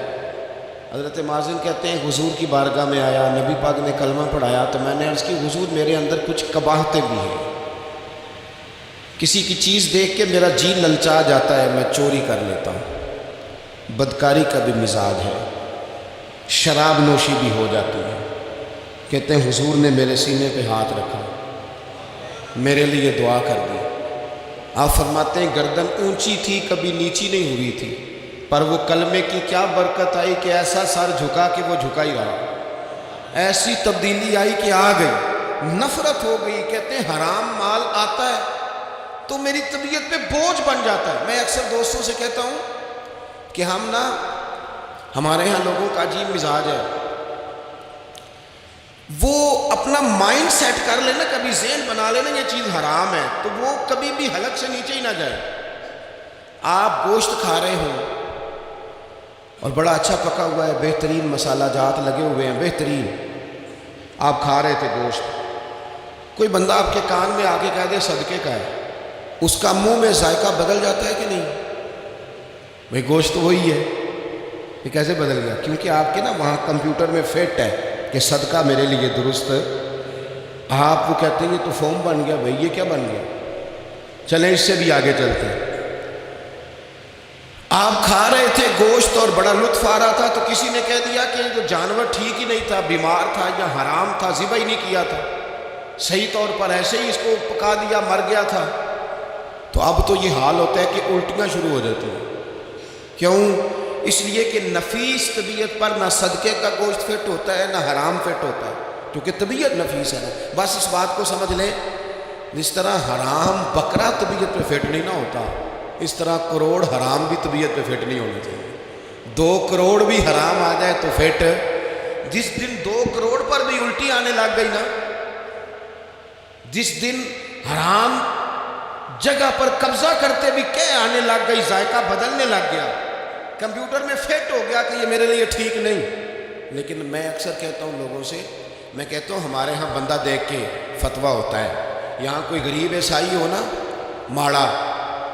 حضرت مازن کہتے ہیں حضور کی بارگاہ میں آیا، نبی پاک نے کلمہ پڑھایا تو میں نے عرض کی حضور میرے اندر کچھ قباہتیں بھی ہیں، کسی کی چیز دیکھ کے میرا جی للچا جاتا ہے، میں چوری کر لیتا ہوں، بدکاری کا بھی مزاج ہے، شراب نوشی بھی ہو جاتی ہے۔ کہتے ہیں حضور نے میرے سینے پہ ہاتھ رکھا، میرے لیے دعا کر دی۔ آپ فرماتے ہیں گردن اونچی تھی کبھی نیچی نہیں ہوئی تھی، پر وہ کلمے کی کیا برکت آئی کہ ایسا سر جھکا کہ وہ جھکا ہی رہا، ایسی تبدیلی آئی کہ آ گئی، نفرت ہو گئی۔ کہتے ہیں حرام مال آتا ہے تو میری طبیعت پہ بوجھ بن جاتا ہے۔ میں اکثر دوستوں سے کہتا ہوں کہ ہمارے ہاں لوگوں کا عجیب مزاج ہے، وہ اپنا مائنڈ سیٹ کر لینا، کبھی ذہن بنا لینا یہ چیز حرام ہے تو وہ کبھی بھی حلق سے نیچے ہی نہ جائے۔ آپ گوشت کھا رہے ہوں اور بڑا اچھا پکا ہوا ہے، بہترین مسالہ جات لگے ہوئے ہیں، بہترین، آپ کھا رہے تھے گوشت، کوئی بندہ آپ کے کان میں آ کے کہہ دے صدقے کا ہے، اس کا منہ میں ذائقہ بدل جاتا ہے کہ نہیں؟ بھئی گوشت وہی ہے، یہ کیسے بدل گیا؟ کیونکہ آپ کے نا وہاں کمپیوٹر میں فٹ ہے کہ صدقہ میرے لیے درست ہے۔ آپ وہ کہتے ہیں یہ تو فارم بن گیا، بھئی یہ کیا بن گیا؟ چلیں اس سے بھی آگے چلتے ہیں۔ آپ کھا رہے تھے گوشت اور بڑا لطف آ رہا تھا تو کسی نے کہہ دیا کہ جو جانور ٹھیک ہی نہیں تھا، بیمار تھا یا حرام تھا، ذبح ہی نہیں کیا تھا، صحیح طور پر ایسے ہی اس کو پکا دیا، مر گیا تھا۔ تو اب تو یہ حال ہوتا ہے کہ الٹیاں شروع ہو جاتی ہیں۔ کیوں؟ اس لیے کہ نفیس طبیعت پر نہ صدقے کا گوشت فٹ ہوتا ہے نہ حرام فٹ ہوتا ہے، کیونکہ طبیعت نفیس ہے نا۔ بس اس بات کو سمجھ لیں، جس طرح حرام بکرا طبیعت پہ فٹ نہیں نہ ہوتا، اس طرح کروڑ حرام بھی طبیعت پہ فٹ نہیں ہونا چاہیے۔ 2 کروڑ بھی حرام آ جائے تو فٹ۔ جس دن 2 کروڑ پر بھی الٹی آنے لگ گئی نا، جس دن حرام جگہ پر قبضہ کرتے بھی کہہ آنے لگ گئی، ذائقہ بدلنے لگ گیا، کمپیوٹر میں فٹ ہو گیا کہ یہ میرے لیے ٹھیک نہیں۔ لیکن میں اکثر کہتا ہوں لوگوں سے، میں کہتا ہوں ہمارے ہاں بندہ دیکھ کے فتویٰ ہوتا ہے۔ یہاں کوئی غریب عیسائی ہو نا، ماڑا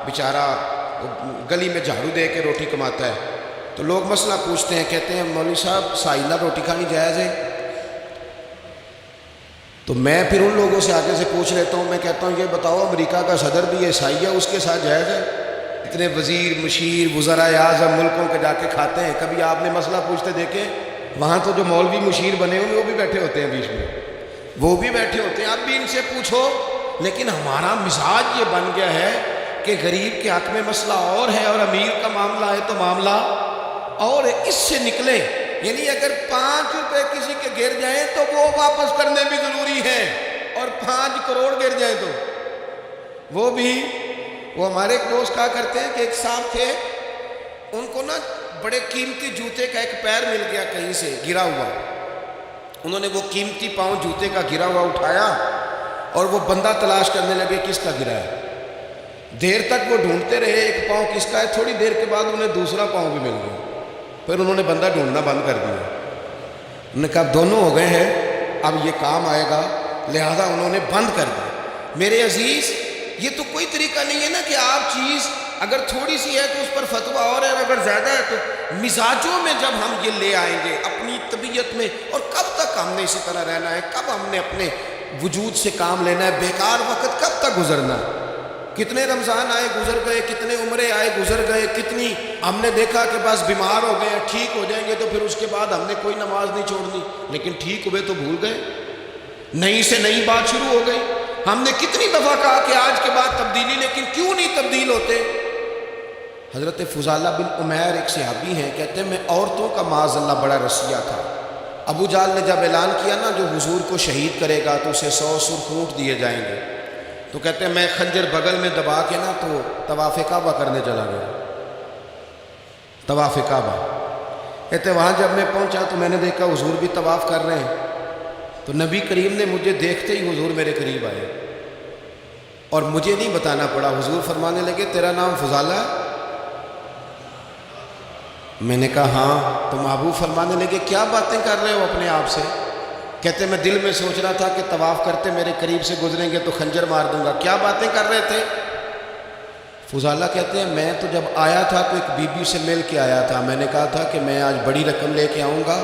بیچارہ گلی میں جھاڑو دے کے روٹی کماتا ہے، تو لوگ مسئلہ پوچھتے ہیں، کہتے ہیں مولوی صاحب سائلہ روٹی کھانی جائز ہے؟ تو میں پھر ان لوگوں سے آگے سے پوچھ لیتا ہوں، میں کہتا ہوں یہ بتاؤ امریکہ کا صدر بھی عیسائی ہے، اس کے ساتھ جائز ہے؟ اتنے وزیر مشیر وزراء اعظم ملکوں کے جا کے کھاتے ہیں، کبھی آپ نے مسئلہ پوچھتے دیکھیں؟ وہاں تو جو مولوی مشیر بنے ہوئے وہ بھی بیٹھے ہوتے ہیں بیچ میں، وہ بھی بیٹھے ہوتے ہیں، اب بھی ان سے پوچھو۔ لیکن ہمارا مزاج یہ بن گیا ہے کہ غریب کے حق میں مسئلہ اور ہے اور امیر کا معاملہ ہے تو معاملہ اور اس سے نکلے۔ یعنی اگر 5 روپے کسی کے گر جائیں تو وہ واپس کرنے بھی ضروری ہے، اور 5 کروڑ گر جائیں تو وہ بھی۔ وہ ہمارے ایک دوست کہا کرتے ہیں کہ ایک صاحب تھے، ان کو نا بڑے قیمتی جوتے کا ایک پیر مل گیا کہیں سے گرا ہوا، انہوں نے وہ قیمتی پاؤں جوتے کا گرا ہوا اٹھایا اور وہ بندہ تلاش کرنے لگے کس کا گرا ہے۔ دیر تک وہ ڈھونڈتے رہے ایک پاؤں کس کا ہے، تھوڑی دیر کے بعد انہیں دوسرا پاؤں بھی مل گیا، پھر انہوں نے بندہ ڈھونڈنا بند کر دیا۔ انہوں نے کہا دونوں ہو گئے ہیں، اب یہ کام آئے گا، لہذا انہوں نے بند کر دیا۔ میرے عزیز، یہ تو کوئی طریقہ نہیں ہے نا کہ آپ چیز اگر تھوڑی سی ہے تو اس پر فتویٰ اور ہے، اگر زیادہ ہے تو مزاجوں میں جب ہم یہ لے آئیں گے اپنی طبیعت میں، اور کب تک ہم نے اسی طرح رہنا ہے؟ کب ہم نے اپنے وجود سے کام لینا ہے؟ بیکار وقت کب تک گزرنا ہے؟ کتنے رمضان آئے گزر گئے، کتنے عمرے آئے گزر گئے، کتنی ہم نے دیکھا کہ بس بیمار ہو گئے، ٹھیک ہو جائیں گے تو پھر اس کے بعد ہم نے کوئی نماز نہیں چھوڑنی، لیکن ٹھیک ہوئے تو بھول گئے، نئی سے نئی بات شروع ہو گئی۔ ہم نے کتنی دفعہ کہا کہ آج کے بعد تبدیلی، لیکن کیوں نہیں تبدیل ہوتے؟ حضرت فضالہ بن عمیر ایک صحابی ہیں، کہتے ہیں میں عورتوں کا معاذ اللہ بڑا رسیہ تھا۔ ابو جہل نے جب اعلان کیا نا جو حضور کو شہید کرے گا تو اسے 100 سرخ اونٹ دیے جائیں گے، تو کہتے ہیں میں خنجر بغل میں دبا کے نا تو طواف کعبہ کرنے چلا گیا، طواف کعبہ۔ کہتے ہیں وہاں جب میں پہنچا تو میں نے دیکھا حضور بھی طواف کر رہے ہیں، تو نبی کریم نے مجھے دیکھتے ہی حضور میرے قریب آئے اور مجھے نہیں بتانا پڑا، حضور فرمانے لگے تیرا نام فضالہ ہے؟ میں نے کہا ہاں۔ تو محبوب فرمانے لگے کیا باتیں کر رہے ہو اپنے آپ سے؟ کہتے میں دل میں سوچ رہا تھا کہ طواف کرتے میرے قریب سے گزریں گے تو خنجر مار دوں گا۔ کیا باتیں کر رہے تھے؟ فضالہ کہتے ہیں میں تو جب آیا تھا تو ایک بی بی سے مل کے آیا تھا، میں نے کہا تھا کہ میں آج بڑی رقم لے کے آؤں گا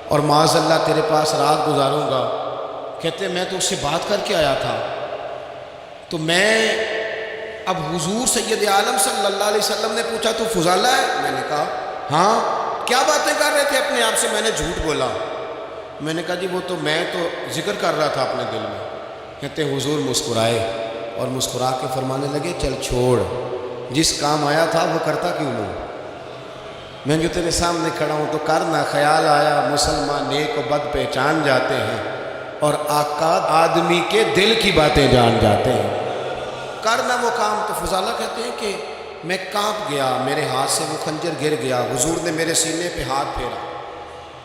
اور معاذ اللہ تیرے پاس رات گزاروں گا۔ کہتے ہیں میں تو اس سے بات کر کے آیا تھا، تو میں اب حضور سید عالم صلی اللہ علیہ وسلم نے پوچھا تو فضالہ ہے؟ میں نے کہا ہاں۔ کیا باتیں کر رہے تھے اپنے آپ سے؟ میں نے جھوٹ بولا۔ میں نے کہا جی وہ تو میں تو ذکر کر رہا تھا اپنے دل میں۔ کہتے ہیں حضور مسکرائے اور مسکرا کے فرمانے لگے چل چھوڑ، جس کام آیا تھا وہ کرتا کیوں نہیں؟ میں جو تیرے سامنے کھڑا ہوں تو کرنا، خیال آیا مسلمان نیک و بد پہچان جاتے ہیں اور آقا آدمی کے دل کی باتیں جان جاتے ہیں، کرنا وہ کام۔ تو فضالہ کہتے ہیں کہ میں کانپ گیا، میرے ہاتھ سے وہ خنجر گر گیا، حضور نے میرے سینے پہ ہاتھ پھیرا،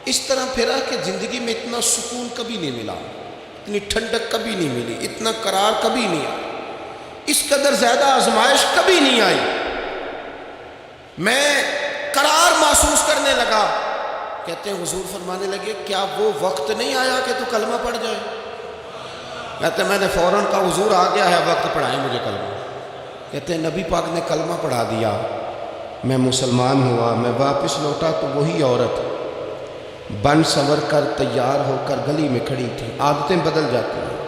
اس طرح پھیرا کہ زندگی میں اتنا سکون کبھی نہیں ملا، اتنی ٹھنڈک کبھی نہیں ملی، اتنا قرار کبھی نہیں آیا، اس قدر زیادہ آزمائش کبھی نہیں آئی۔ میں قرار محسوس کرنے لگا۔ کہتے ہیں حضور فرمانے لگے کیا وہ وقت نہیں آیا کہ تو کلمہ پڑھ جائے؟ کہتے ہیں میں نے فوراً کہا حضور آ گیا ہے وقت، پڑھائیں مجھے کلمہ۔ کہتے ہیں نبی پاک نے کلمہ پڑھا دیا، میں مسلمان ہوا، میں واپس لوٹا تو وہی عورت بن سنور کر تیار ہو کر گلی میں کھڑی تھی۔ عادتیں بدل جاتی ہیں،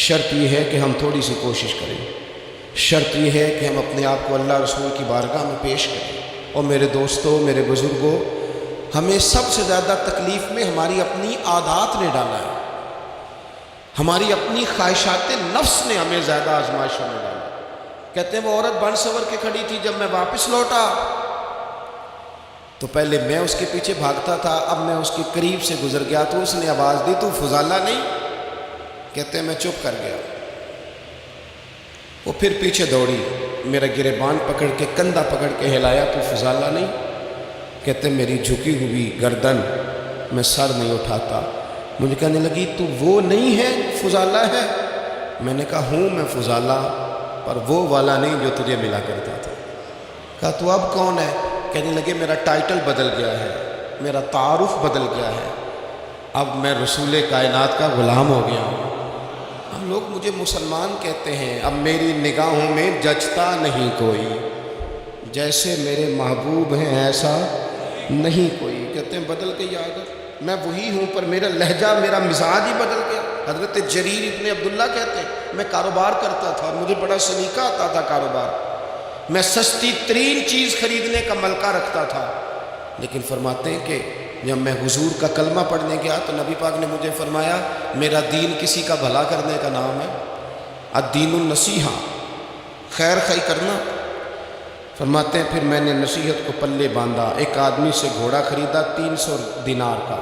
شرط یہ ہے کہ ہم تھوڑی سی کوشش کریں، شرط یہ ہے کہ ہم اپنے آپ کو اللہ رسول کی بارگاہ میں پیش کریں۔ اور میرے دوستوں، میرے بزرگوں، ہمیں سب سے زیادہ تکلیف میں ہماری اپنی عادات نے ڈالا ہے، ہماری اپنی خواہشات نفس نے ہمیں زیادہ آزمائشوں میں ڈالا۔ کہتے ہیں وہ عورت بن سنور کے کھڑی تھی، جب میں واپس لوٹا تو پہلے میں اس کے پیچھے بھاگتا تھا، اب میں اس کے قریب سے گزر گیا تو اس نے آواز دی، تو فضالہ نہیں؟ کہتے ہیں میں چپ کر گیا۔ وہ پھر پیچھے دوڑی، میرا گریبان پکڑ کے کندھا پکڑ کے ہلایا، تو فضالہ نہیں؟ کہتے ہیں میری جھکی ہوئی گردن، میں سر نہیں اٹھاتا۔ مجھے کہنے لگی تو وہ نہیں ہے فضالہ ہے؟ میں نے کہا ہوں میں فضالہ، پر وہ والا نہیں جو تجھے ملا کرتا تھا۔ کہا تو اب کون ہے؟ کہنے لگے میرا ٹائٹل بدل گیا ہے، میرا تعارف بدل گیا ہے، اب میں رسول کائنات کا غلام ہو گیا ہوں۔ ہم لوگ مجھے مسلمان کہتے ہیں، اب میری نگاہوں میں جچتا نہیں کوئی، جیسے میرے محبوب ہیں ایسا نہیں کوئی۔ کہتے ہیں بدل گئی عادت، میں وہی ہوں پر میرا لہجہ، میرا مزاج ہی بدل گیا۔ حضرت جریر ابن عبداللہ کہتے ہیں میں کاروبار کرتا تھا اور مجھے بڑا سلیقہ آتا تھا کاروبار، میں سستی ترین چیز خریدنے کا ملکہ رکھتا تھا، لیکن فرماتے ہیں کہ جب میں حضور کا کلمہ پڑھنے گیا تو نبی پاک نے مجھے فرمایا میرا دین کسی کا بھلا کرنے کا نام ہے، الدین النصیحہ، خیر خی کرنا۔ فرماتے ہیں پھر میں نے نصیحت کو پلے باندھا، ایک آدمی سے گھوڑا خریدا 300 دینار کا،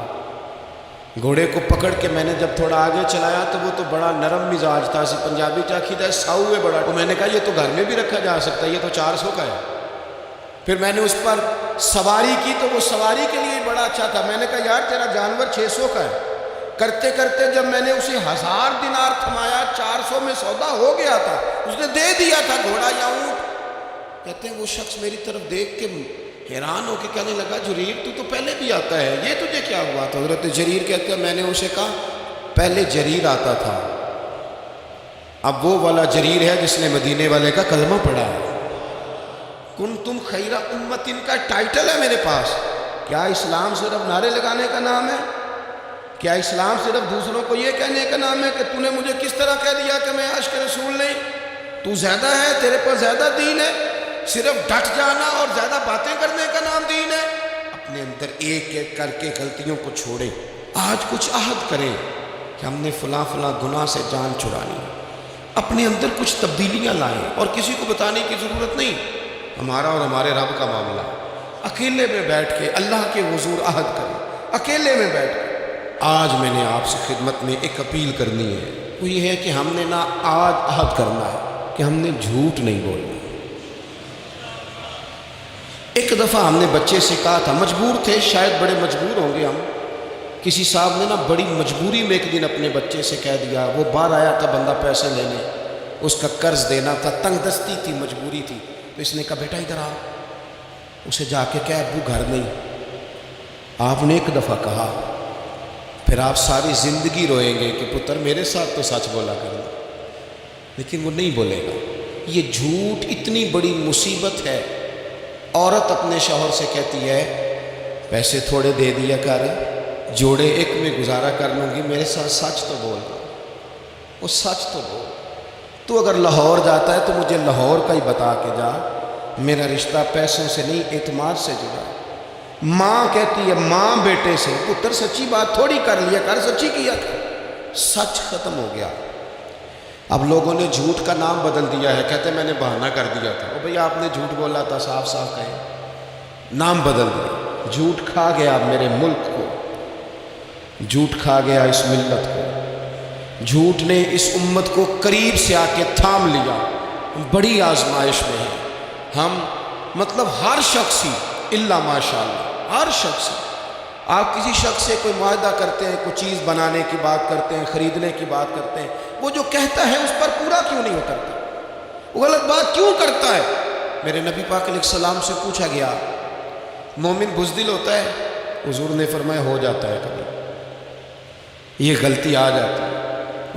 گھوڑے کو پکڑ کے میں نے جب تھوڑا آگے چلایا تو وہ تو بڑا نرم مزاج تھا، اسی پنجابی چاکیدہ ساؤ ہے بڑا، تو میں نے کہا یہ تو گھر میں بھی رکھا جا سکتا ہے، یہ تو 400 کا ہے۔ پھر میں نے اس پر سواری کی تو وہ سواری کے لیے بڑا اچھا تھا، میں نے کہا یار تیرا جانور 600 کا ہے۔ کرتے کرتے جب میں نے اسے 1000 دینار تھمایا، 400 میں سودا ہو گیا تھا، اس نے دے دیا تھا گھوڑا یا اونٹ۔ کہتے ہیں وہ شخص میری طرف دیکھ کے حیران ہو کے کہنے لگا جریر تو پہلے بھی آتا ہے، یہ تجھے کیا ہوا؟ تو حضرت جریر کہتے ہیں میں نے اسے کہا پہلے جریر آتا تھا، اب وہ والا جریر ہے جس نے مدینے والے کا کلمہ پڑھا ہے۔ کنتم خیر امت، ان کا ٹائٹل ہے میرے پاس۔ کیا اسلام صرف نعرے لگانے کا نام ہے؟ کیا اسلام صرف دوسروں کو یہ کہنے کا نام ہے کہ تو نے مجھے کس طرح کہہ دیا کہ میں عاشق رسول نہیں؟ تو زیادہ ہے، تیرے پر زیادہ دین ہے، صرف ڈٹ جانا اور زیادہ باتیں کرنے کا نام دین ہے؟ اپنے اندر ایک ایک کر کے غلطیوں کو چھوڑیں، آج کچھ عہد کریں کہ ہم نے فلاں فلاں گناہ سے جان چھڑانی، اپنے اندر کچھ تبدیلیاں لائیں، اور کسی کو بتانے کی ضرورت نہیں، ہمارا اور ہمارے رب کا معاملہ۔ اکیلے میں بیٹھ کے اللہ کے حضور عہد کریں، اکیلے میں بیٹھ کے۔ آج میں نے آپ سے خدمت میں ایک اپیل کرنی ہے، وہ یہ ہے کہ ہم نے نہ آج عہد کرنا ہے کہ ہم نے جھوٹ نہیں بولنا۔ ایک دفعہ ہم نے بچے سے کہا تھا، مجبور تھے، شاید بڑے مجبور ہوں گے ہم، کسی صاحب نے نا بڑی مجبوری میں ایک دن اپنے بچے سے کہہ دیا، وہ باہر آیا تھا بندہ پیسے لینے، اس کا قرض دینا تھا، تنگ دستی تھی، مجبوری تھی، تو اس نے کہا بیٹا ادھر آ، اسے جا کے کہا ابو گھر نہیں۔ آپ نے ایک دفعہ کہا، پھر آپ ساری زندگی روئیں گے کہ پتر میرے ساتھ تو سچ بولا کرنا، لیکن وہ نہیں بولے گا۔ یہ جھوٹ اتنی بڑی مصیبت ہے۔ عورت اپنے شوہر سے کہتی ہے پیسے تھوڑے دے دیا کر، جوڑے ایک میں گزارا کر لوں گی، میرے ساتھ سچ تو بول، وہ سچ تو بول، تو اگر لاہور جاتا ہے تو مجھے لاہور کا ہی بتا کے جا، میرا رشتہ پیسوں سے نہیں اعتماد سے جڑا۔ ماں کہتی ہے ماں بیٹے سے، پتر سچی بات تھوڑی کر لیا کر، سچی کیا کر، سچ ختم ہو گیا۔ اب لوگوں نے جھوٹ کا نام بدل دیا ہے، کہتے ہیں میں نے بہانہ کر دیا تھا، او بھئی آپ نے جھوٹ بولا تھا، صاف صاف کہیں، نام بدل دیا۔ جھوٹ کھا گیا میرے ملک کو، جھوٹ کھا گیا اس ملت کو، جھوٹ نے اس امت کو قریب سے آ کے تھام لیا۔ بڑی آزمائش میں ہے ہم، مطلب ہر شخص ہی الا ماشاءاللہ، ہر شخص ہی۔ آپ کسی شخص سے کوئی معاہدہ کرتے ہیں، کوئی چیز بنانے کی بات کرتے ہیں، خریدنے کی بات کرتے ہیں، وہ جو کہتا ہے اس پر پورا کیوں نہیں اترتا؟ وہ غلط بات کیوں کرتا ہے؟ میرے نبی پاک علیہ السلام سے پوچھا گیا مومن بزدل ہوتا ہے؟ حضور نے فرمایا ہو جاتا ہے کبھی، یہ غلطی آ جاتی ہے۔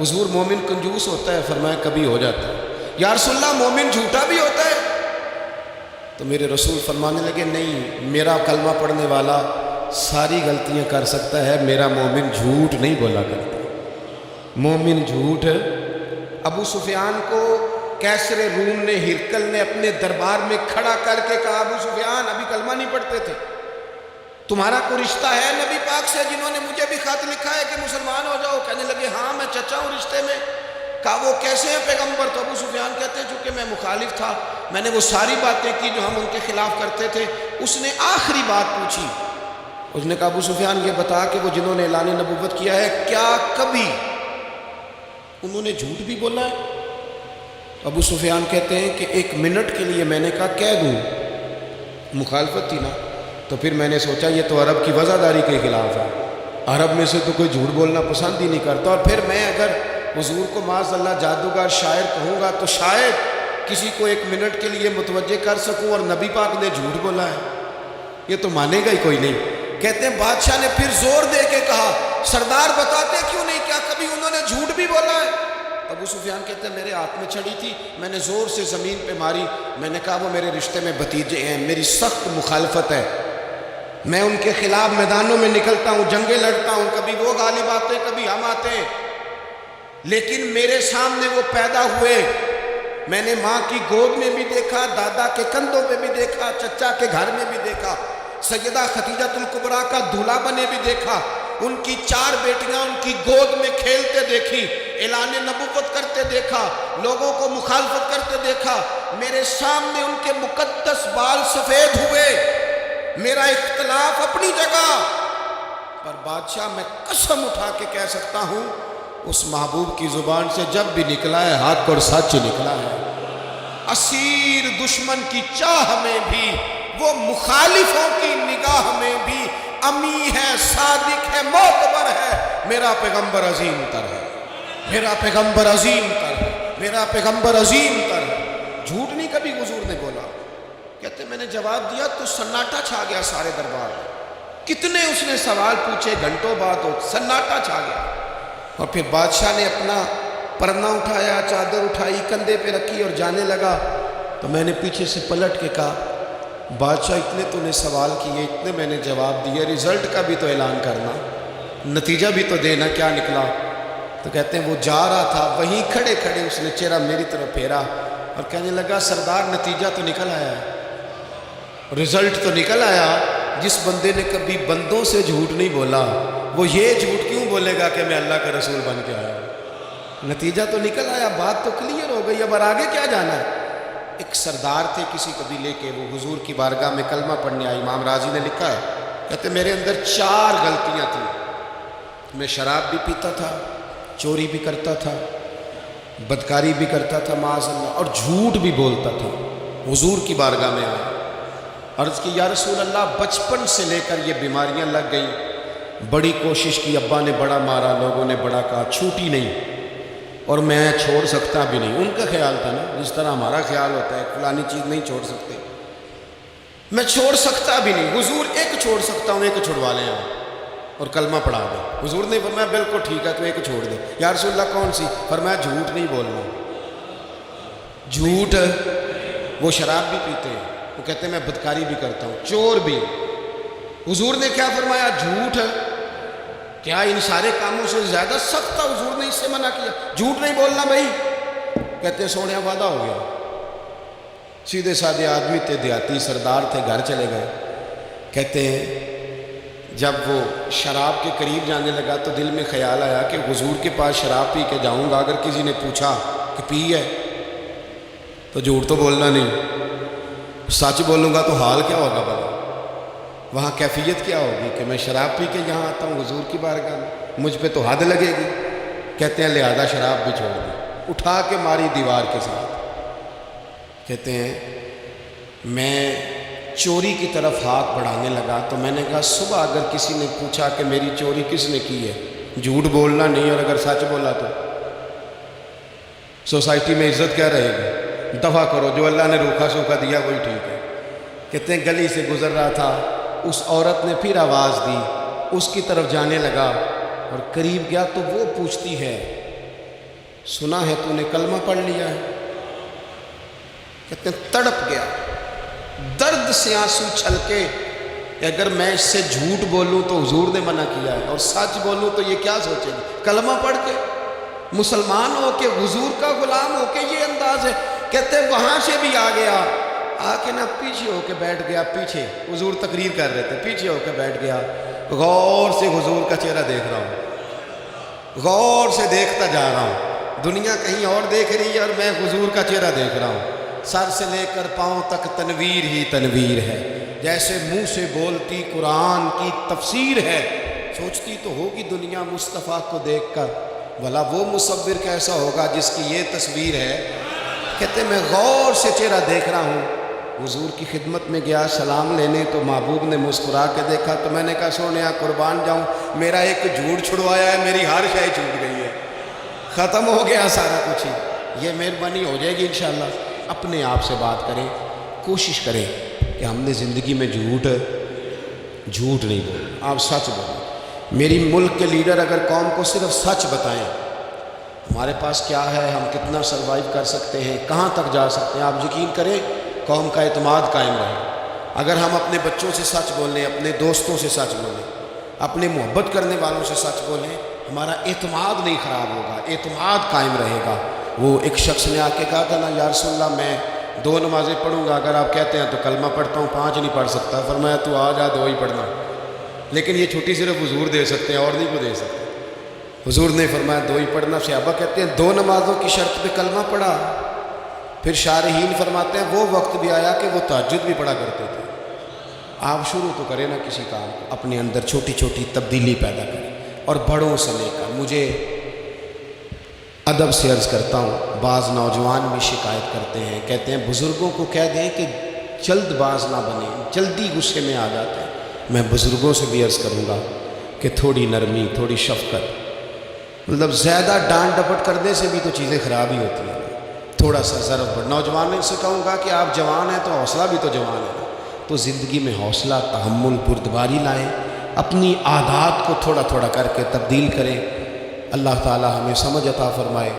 حضور مومن کنجوس ہوتا ہے؟ فرمایا کبھی ہو جاتا ہے۔ یا رسول اللہ مومن جھوٹا بھی ہوتا ہے؟ تو میرے رسول فرمانے لگے نہیں، میرا کلمہ پڑھنے والا ساری غلطیاں کر سکتا ہے، میرا مومن جھوٹ نہیں بولا کرتا۔ مومن جھوٹ، ابو سفیان کو کیسر روم نے، ہرقل نے اپنے دربار میں کھڑا کر کے کہا ابو سفیان ابھی کلمہ نہیں پڑھتے تھے، تمہارا کوئی رشتہ ہے نبی پاک سے جنہوں نے مجھے بھی خط لکھا ہے کہ مسلمان ہو جاؤ؟ کہنے لگے ہاں میں چچا ہوں رشتے میں۔ کہا وہ کیسے ہیں پیغمبر؟ تو ابو سفیان کہتے ہیں چونکہ میں مخالف تھا، میں نے وہ ساری باتیں کی جو ہم ان کے خلاف کرتے تھے، اس نے آخری بات پوچھی. اس نے کہا ابو سفیان یہ بتا کہ وہ جنہوں نے اعلان نبوت کیا ہے کیا کبھی انہوں نے جھوٹ بھی بولا ہے؟ ابو سفیان کہتے ہیں کہ 1 منٹ کے لیے میں نے کہا کہہ دوں، مخالفت تھی نا، تو پھر میں نے سوچا یہ تو عرب کی وزاداری کے خلاف ہے، عرب میں سے تو کوئی جھوٹ بولنا پسند ہی نہیں کرتا، اور پھر میں اگر حضور کو معاذ اللہ جادوگر شاعر کہوں گا تو شاید کسی کو 1 منٹ کے لیے متوجہ کر سکوں، اور نبی پاک نے جھوٹ بولا ہے، یہ تو مانے گا ہی کوئی نہیں. کہتے ہیں بادشاہ نے پھر زور دے کے کہا سردار بتاتے کیوں نہیں، کیا کبھی انہوں نے جھوٹ بھی بولا ہے؟ ابو سفیان کہتے ہیں میرے ہاتھ میں چھڑی تھی، میں نے زور سے زمین پہ ماری، میں نے کہا وہ میرے رشتے میں بھتیجے ہیں، میری سخت مخالفت ہے، میں ان کے خلاف میدانوں میں نکلتا ہوں، جنگیں لڑتا ہوں، کبھی وہ غالب آتے کبھی ہم آتے ہیں، لیکن میرے سامنے وہ پیدا ہوئے، میں نے ماں کی گود میں بھی دیکھا، دادا کے کندھوں پہ بھی دیکھا، چچا کے گھر میں بھی دیکھا، سیدہ خدیجہ الکبریٰ کا دولہا بنے بھی دیکھا، ان کی 4 بیٹیاں ان کی گود میں کھیلتے دیکھی، اعلان نبوت کرتے دیکھا، لوگوں کو مخالفت کرتے دیکھا، میرے سامنے ان کے مقدس بال سفید ہوئے، میرا اختلاف اپنی جگہ، پر بادشاہ میں قسم اٹھا کے کہہ سکتا ہوں اس محبوب کی زبان سے جب بھی نکلا ہے حق اور سچ نکلا ہے. اسیر دشمن کی چاہ میں بھی، وہ مخالفوں کی نگاہ میں بھی امی ہے، صادق ہے، معتبر ہے، میرا پیغمبر عظیم تر ہے، میرا پیغمبر عظیم تر ہے، میرا پیغمبر عظیم تر ہے. جھوٹ نہیں کبھی حضور نے بولا. کہتے میں نے جواب دیا تو سناٹا چھا گیا سارے دربار میں، کتنے اس نے سوال پوچھے، گھنٹوں بعد ہو سناٹا چھا گیا. اور پھر بادشاہ نے اپنا پرنا اٹھایا، چادر اٹھائی، کندھے پہ رکھی اور جانے لگا. تو میں نے پیچھے سے پلٹ کے کہا بادشاہ اتنے تو نے سوال کیے، اتنے میں نے جواب دیے، رزلٹ کا بھی تو اعلان کرنا، نتیجہ بھی تو دینا، کیا نکلا؟ تو کہتے ہیں وہ جا رہا تھا، وہیں کھڑے کھڑے اس نے چہرہ میری طرف پھیرا اور کہنے لگا سردار نتیجہ تو نکل آیا ہے، رزلٹ تو نکل آیا. جس بندے نے کبھی بندوں سے جھوٹ نہیں بولا وہ یہ جھوٹ کیوں بولے گا کہ میں اللہ کا رسول بن کے آیا؟ نتیجہ تو نکل آیا، بات تو کلیئر ہو گئی، اب آگے کیا جانا ہے؟ ایک سردار تھے کسی قبیلے کے، وہ حضور کی بارگاہ میں کلمہ پڑھنے آئے. امام راضی نے لکھا ہے، کہتے میرے اندر 4 غلطیاں تھیں، میں شراب بھی پیتا تھا، چوری بھی کرتا تھا، بدکاری بھی کرتا تھا معاذ اللہ، اور جھوٹ بھی بولتا تھا. حضور کی بارگاہ میں آئے، عرض کی یا رسول اللہ بچپن سے لے کر یہ بیماریاں لگ گئیں، بڑی کوشش کی، ابا نے بڑا مارا، لوگوں نے بڑا کہا، چھوٹی نہیں، اور میں چھوڑ سکتا بھی نہیں. ان کا خیال تھا نا جس طرح ہمارا خیال ہوتا ہے فلانی چیز نہیں چھوڑ سکتے، میں چھوڑ سکتا بھی نہیں. حضور ایک چھوڑ سکتا ہوں، ایک چھوڑوا لیں آپ اور کلمہ پڑھا دیں. حضور نے فرمایا بالکل ٹھیک ہے تو ایک چھوڑ دے. یا رسول اللہ کون سی؟ فرمایا جھوٹ نہیں بولنا. جھوٹ، وہ شراب بھی پیتے ہیں، وہ کہتے ہیں میں بدکاری بھی کرتا ہوں، چور بھی. حضور نے کیا فرمایا؟ جھوٹ. کیا ان سارے کاموں سے زیادہ سخت تھا؟ حضور نے اس سے منع کیا، جھوٹ نہیں بولنا بھائی. کہتے ہیں سونے وعدہ ہو گیا. سیدھے سادھے آدمی تھے، دیہاتی سردار تھے، گھر چلے گئے. کہتے ہیں جب وہ شراب کے قریب جانے لگا تو دل میں خیال آیا کہ حضور کے پاس شراب پی کے جاؤں گا، اگر کسی نے پوچھا کہ پی ہے تو جھوٹ تو بولنا نہیں، سچ بولوں گا تو حال کیا ہوگا بھلا؟ وہاں کیفیت کیا ہوگی کہ میں شراب پی کے یہاں آتا ہوں حضور کی بارگاہ میں، مجھ پہ تو حد لگے گی. کہتے ہیں لہذا شراب بھی چھوڑ دی، اٹھا کے ماری دیوار کے ساتھ. کہتے ہیں میں چوری کی طرف ہاتھ بڑھانے لگا تو میں نے کہا صبح اگر کسی نے پوچھا کہ میری چوری کس نے کی ہے، جھوٹ بولنا نہیں، اور اگر سچ بولا تو سوسائٹی میں عزت کیا رہے گی؟ دفع کرو، جو اللہ نے روکھا سوکھا دیا وہی ٹھیک ہے. کہتے ہیں گلی سے گزر رہا تھا، اس عورت نے پھر آواز دی، اس کی طرف جانے لگا اور قریب گیا تو وہ پوچھتی ہے سنا ہے تو نے کلمہ پڑھ لیا ہے؟ کہتے ہیں تڑپ گیا، درد سے آنسو چھلکے کہ اگر میں اس سے جھوٹ بولوں تو حضور نے منع کیا ہے، اور سچ بولوں تو یہ کیا سوچے گی؟ کلمہ پڑھ کے مسلمان ہو کے حضور کا غلام ہو کے یہ انداز ہے. کہتے ہیں وہاں سے بھی آ گیا، آ کے نہ پیچھے ہو کے بیٹھ گیا. پیچھے حضور تقریر کر رہے تھے، پیچھے ہو کے بیٹھ گیا. غور سے حضور کا چہرہ دیکھ رہا ہوں، غور سے دیکھتا جا رہا ہوں. دنیا کہیں اور دیکھ رہی ہے اور میں حضور کا چہرہ دیکھ رہا ہوں. سر سے لے کر پاؤں تک تنویر ہی تنویر ہے. جیسے منہ سے بولتی قرآن کی تفسیر ہے، سوچتی تو ہوگی دنیا مصطفیٰ کو دیکھ کر بھلا وہ مصور کیسا ہوگا جس کی یہ تصویر ہے۔ کہتے میں غور سے چہرہ دیکھ رہا ہوں، حضور کی خدمت میں گیا سلام لینے تو محبوب نے مسکرا کے دیکھا تو میں نے کہا سونیا قربان جاؤں، میرا ایک جھوٹ چھڑوایا ہے، میری ہر شے چھوٹ گئی ہے، ختم ہو گیا سارا کچھ ہی۔ یہ مہربانی ہو جائے گی انشاءاللہ۔ اپنے آپ سے بات کریں، کوشش کریں کہ ہم نے زندگی میں جھوٹ نہیں بولنا، آپ سچ بولیں۔ میری ملک کے لیڈر اگر قوم کو صرف سچ بتائیں، ہمارے پاس کیا ہے، ہم کتنا سروائیو کر سکتے ہیں، کہاں تک جا سکتے ہیں، آپ یقین کریں قوم کا اعتماد قائم رہے۔ اگر ہم اپنے بچوں سے سچ بولیں، اپنے دوستوں سے سچ بولیں، اپنے محبت کرنے والوں سے سچ بولیں، ہمارا اعتماد نہیں خراب ہوگا، اعتماد قائم رہے گا۔ وہ ایک شخص نے آ کے کہا تھا نا یا رسول اللہ میں 2 نمازیں پڑھوں گا، اگر آپ کہتے ہیں تو کلمہ پڑھتا ہوں، 5 نہیں پڑھ سکتا۔ فرمایا تو آ جا 2 ہی پڑھنا، لیکن یہ چھٹی صرف حضور دے سکتے ہیں اور نہیں کو دے سکتے۔ حضور نے فرمایا 2 ہی پڑھنا۔ صحابہ کہتے ہیں 2 نمازوں کی شرط پہ کلمہ پڑھا۔ پھر شارحین فرماتے ہیں وہ وقت بھی آیا کہ وہ تہجد بھی پڑھا کرتے تھے۔ آپ شروع تو کریں نا کسی کام کو، اپنے اندر چھوٹی چھوٹی تبدیلی پیدا کریں، اور بڑوں سے لے کر مجھے ادب سے عرض کرتا ہوں، بعض نوجوان بھی شکایت کرتے ہیں، کہتے ہیں بزرگوں کو کہہ دیں کہ جلد باز نہ بنیں، جلدی غصے میں آ جاتے ہیں۔ میں بزرگوں سے بھی عرض کروں گا کہ تھوڑی نرمی، تھوڑی شفقت، مطلب زیادہ ڈانٹ ڈپٹ کرنے سے بھی تو چیزیں خراب ہی ہوتی ہیں، تھوڑا سا ضرب بڑھ۔ نوجوانوں سے کہوں گا کہ آپ جوان ہیں تو حوصلہ بھی تو جوان ہے، تو زندگی میں حوصلہ، تحمل، بردباری لائیں، اپنی عادات کو تھوڑا تھوڑا کر کے تبدیل کریں۔ اللہ تعالی ہمیں سمجھ عطا فرمائے۔